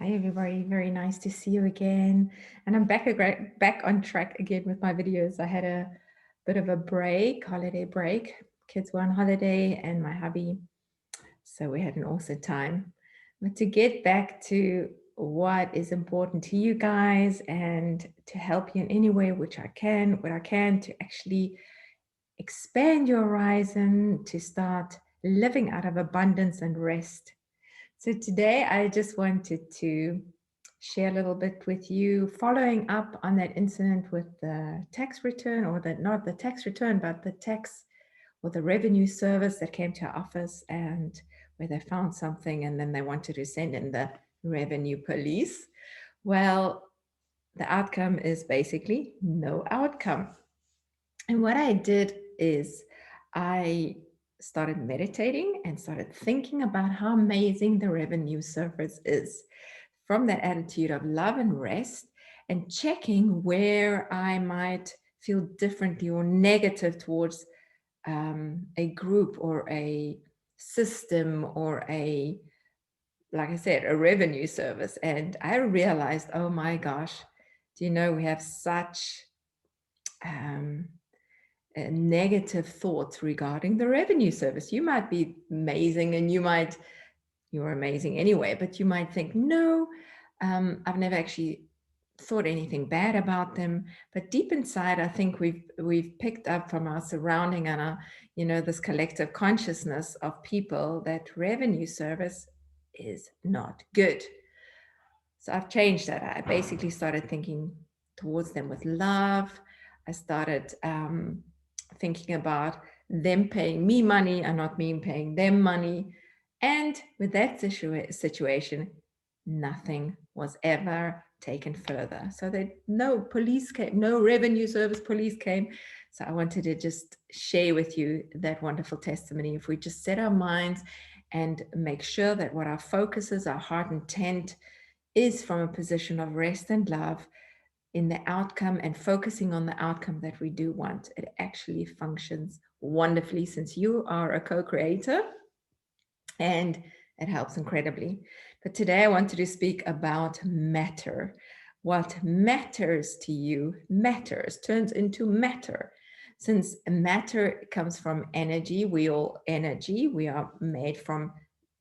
Hi everybody, very nice to see you again. And I'm back on track again with my videos. I had a bit of a break, holiday break. Kids were on holiday and my hubby, so we had an awesome time. But to get back to what is important to you guys and to help you in any way which I can, what I can to actually expand your horizon, to start living out of abundance and rest. So today I just wanted to share a little bit with you, following up on that incident with the tax return, or the not the tax return, but the tax or the revenue service that came to our office, and where they found something and then they wanted to send in the revenue police. Well, the outcome is basically no outcome. And what I did is I started meditating and started thinking about how amazing the revenue service is, from that attitude of love and rest, and checking where I might feel differently or negative towards a group or a system or a, like I said, a revenue service. And I realized, oh my gosh, do you know we have such um, negative thoughts regarding the revenue service. You might be amazing and you're amazing anyway, but you might think, no, I've never actually thought anything bad about them. But deep inside, I think we've picked up from our surrounding and our, this collective consciousness of people that revenue service is not good. So I've changed that. I basically started thinking towards them with love. I started thinking about them paying me money and not me paying them money. And with that situation, nothing was ever taken further. So that no police came, no revenue service police came. So I wanted to just share with you that wonderful testimony. If we just set our minds and make sure that what our focus is, our heart intent is from a position of rest and love in the outcome and focusing on the outcome that we do want, it actually functions wonderfully, since you are a co-creator, and it helps incredibly. But today I wanted to speak about matter. What matters to you matters, turns into matter. Since matter comes from energy, we all energy, we are made from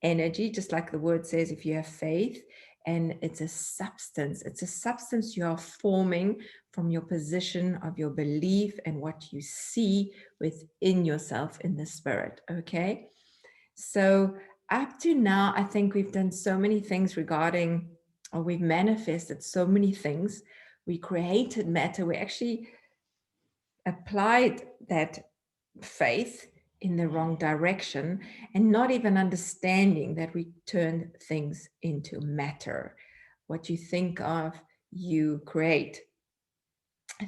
energy, just like the word says, if you have faith, and it's a substance you are forming from your position of your belief and what you see within yourself in the spirit. Okay, so up to now, I think we've done so many things regarding, or we've manifested so many things. We created matter. We actually applied that faith in the wrong direction, and not even understanding that we turn things into matter. What you think of, you create.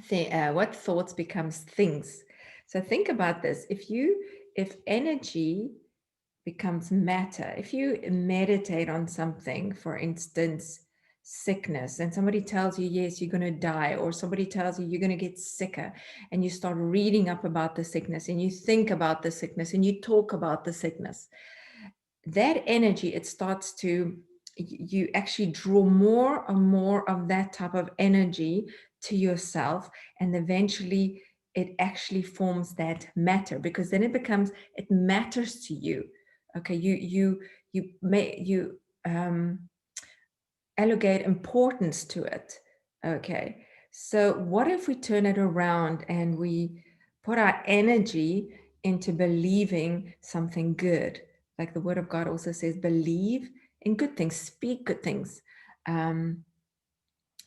What thoughts becomes things. So think about this. If energy becomes matter. If you meditate on something, for instance, sickness, and somebody tells you, yes, you're going to die, or somebody tells you you're going to get sicker, and you start reading up about the sickness, and you think about the sickness, and you talk about the sickness, that energy, it starts to, you actually draw more and more of that type of energy to yourself, and eventually it actually forms that matter, because then it matters to you. Okay, you allocate importance to it. Okay, so what if we turn it around and we put our energy into believing something good? Like the word of God also says, believe in good things, speak good things, um,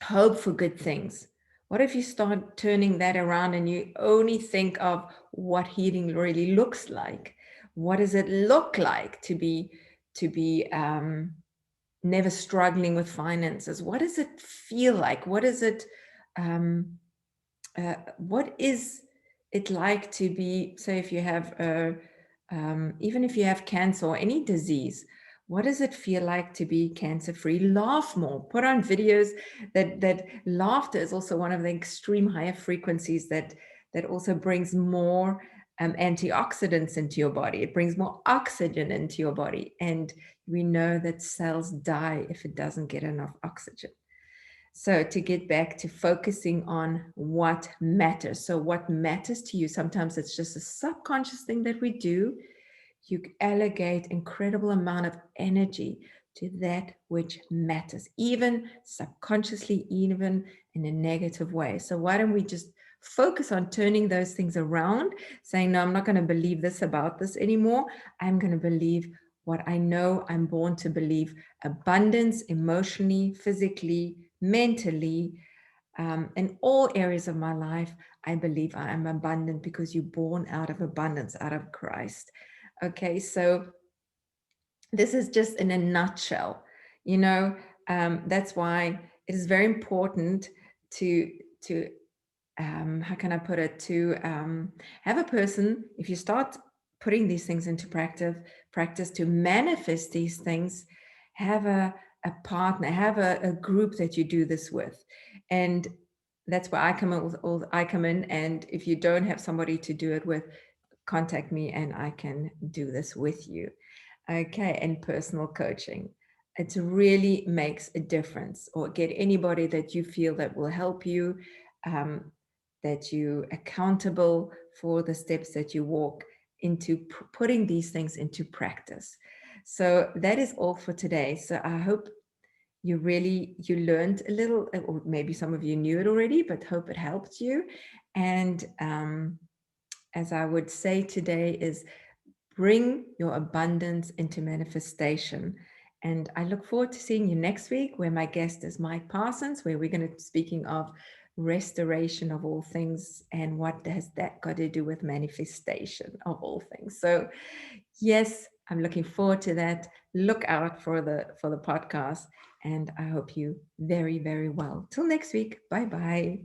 hope for good things. What if you start turning that around and you only think of what healing really looks like? What does it look like to be never struggling with finances? What does it feel like? Um, what is it like to be, say, if you have even if you have cancer or any disease, what does it feel like to be cancer free? Laugh more, put on videos that laughter is also one of the extreme higher frequencies that also brings more antioxidants into your body. It brings more oxygen into your body. And we know that cells die if it doesn't get enough oxygen. So to get back to focusing on what matters. So what matters to you, sometimes it's just a subconscious thing that we do. You allocate incredible amount of energy to that which matters, even subconsciously, even in a negative way. So why don't we just focus on turning those things around, saying, no, I'm not going to believe this about this anymore. I'm going to believe what I know I'm born to believe: abundance, emotionally, physically, mentally, in all areas of my life. I believe I am abundant because you're born out of abundance, out of Christ. Okay, so this is just in a nutshell, you know. That's why it is very important to to how can I put it, to have a person, if you start putting these things into practice to manifest these things, have a partner, have a group that you do this with. And that's where I come in. And if you don't have somebody to do it with, contact me and I can do this with you. Okay, and personal coaching. It really makes a difference. Or get anybody that you feel that will help you, that you accountable for the steps that you walk into putting these things into practice. So that is all for today. So I hope you learned a little, or maybe some of you knew it already, but hope it helped you. And as I would say today is, bring your abundance into manifestation. And I look forward to seeing you next week, where my guest is Mike Parsons, where we're going to be speaking of restoration of all things and what has that got to do with manifestation of all things. So yes, I'm looking forward to that. Look out for the podcast, and I hope you very, very well. Till next week. Bye bye.